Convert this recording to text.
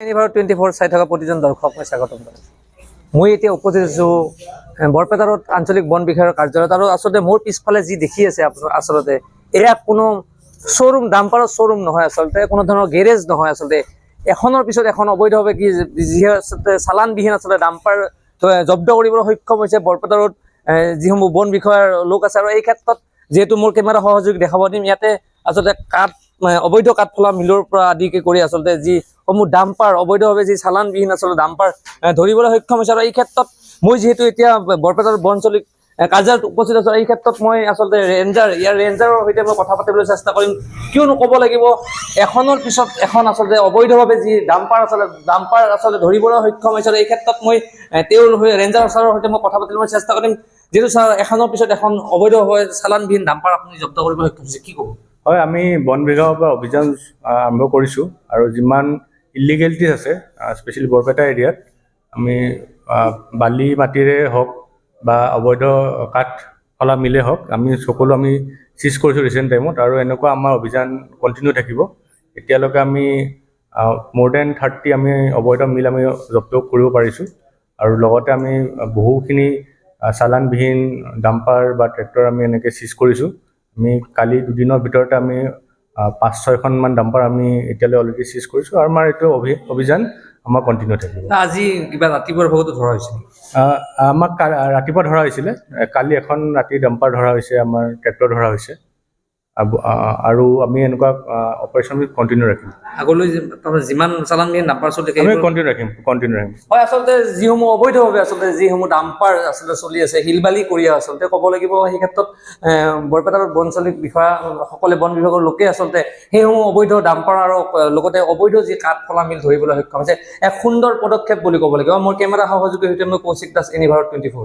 এনিভাৰ 24 চাই থকা প্ৰতিজন দৰ্শক মই স্বাগতম কৰিছোঁ। মই এতিয়া উপস্থিত আছোঁ বৰপেটা ৰোড আঞ্চলিক বন বিষয়াৰ কাৰ্যালয়ত আৰু আচলতে মোৰ পিছফালে যি দেখি আছে আচলতে এয়া কোনো শ্ব'ৰুম ডাম্পাৰৰ শ্ব'ৰুম নহয়, আচলতে কোনো ধৰণৰ গেৰেজ নহয়। আচলতে এখনৰ পিছত এখন অবৈধভাৱে কি যিহে চালানবিহীন আচলতে ডাম্পাৰ জব্দ কৰিবলৈ সক্ষম হৈছে বৰপেটা ৰোড যিসমূহ বন বিষয়াৰ লোক আছে। আৰু এই ক্ষেত্ৰত যিহেতু মোৰ কেমেৰা সহযোগী দেখাব দিম, ইয়াতে আচলতে অবৈধ কাঠফলা মিলৰ পৰা আদিকে কৰি আচলতে যিসমূহ ডাম্পাৰ অবৈধভাৱে যি চালানবিহীন আচলতে ডাম্পাৰ ধৰিবলৈ সক্ষম হৈছে। আৰু এই ক্ষেত্ৰত মই যিহেতু এতিয়া বৰপেটাৰ বন আঞ্চলিক কাৰ্যালয়ত উপস্থিত আছোঁ, এই ক্ষেত্ৰত মই আচলতে ৰেঞ্জাৰৰ সৈতে মই কথা পাতিবলৈ চেষ্টা কৰিম। কিয়নো ক'ব লাগিব, এখনৰ পিছত এখন আচলতে অবৈধভাৱে যি ডাম্পাৰ আচলতে ধৰিবলৈ সক্ষম হৈছে। এই ক্ষেত্ৰত মই তেওঁৰ ৰেঞ্জাৰ ছাৰৰ সৈতে মই কথা পাতিবলৈ চেষ্টা কৰিম। যিহেতু ছাৰ, এখনৰ পিছত এখন অবৈধভাৱে চালানবিহীন ডাম্পাৰ আপুনি জব্দ কৰিবলৈ সক্ষম হৈছে, কি ক'ব? হয়, আমি বন বিভাগৰ পৰা অভিযান আৰম্ভ কৰিছোঁ আৰু যিমান ইলিগেলিটিজ আছে স্পেচিয়েলি বৰপেটা এৰিয়াত আমি বালি মাটিৰে হওক বা অবৈধ কাঠফলা মিলে হওক আমি সকলো চিজ কৰিছোঁ ৰিচেণ্ট টাইমত, আৰু এনেকুৱা আমাৰ অভিযান কণ্টিনিউ থাকিব। এতিয়ালৈকে আমি মোৰ দেন 30 আমি অবৈধ মিল আমি জব্দ কৰিব পাৰিছোঁ, আৰু লগতে আমি বহুখিনি চালানবিহীন ডাম্পাৰ বা ট্ৰেক্টৰ আমি এনেকৈ চিজ কৰিছোঁ। আমি কালি দুদিনৰ ভিতৰতে আমি 5-6খনমান ডাম্পাৰ আমি এতিয়ালৈ অলৰেডি চিজ কৰিছোঁ, আৰু আমাৰ এইটো অভিযান আমাৰ কণ্টিনিউ থাকিব। আজি কিবা ৰাতিপুৱাৰ ভাগতো ধৰা হৈছে? আমাক ৰাতিপুৱা ধৰা হৈছিলে, কালি এখন ৰাতি ডাম্পাৰ ধৰা হৈছে, আমাৰ ট্ৰেক্টৰ ধৰা হৈছে, আৰু আমি এনেকুৱা অপাৰেশ্যন কণ্টিনিউ ৰাখিম। আগলৈ যিমান চালানবিহীন ডাম্পাৰ চলি থাকে আমি কণ্টিনিউ ৰাখিম। হয়, আচলতে যিসমূহ অবৈধভাৱে আচলতে যিসমূহ ডাম্পাৰ আচলতে চলি আছে, শিলবালি কৰি আচলতে ক'ব লাগিব, সেই ক্ষেত্ৰত বৰপেটাৰ বন আঞ্চলিক বিষয়া সকলে বন বিভাগৰ লোকে আচলতে সেইসমূহ অবৈধ ডাম্পাৰ আৰু লগতে অবৈধ যি কাঠফলা মিল ধৰিবলৈ সক্ষম হৈছে, এক সুন্দৰ পদক্ষেপ বুলি ক'ব লাগিব। মোৰ কেমেৰা সহযোগীৰ সৈতে মই কৌশিক দাস, এনিভাৰ 24।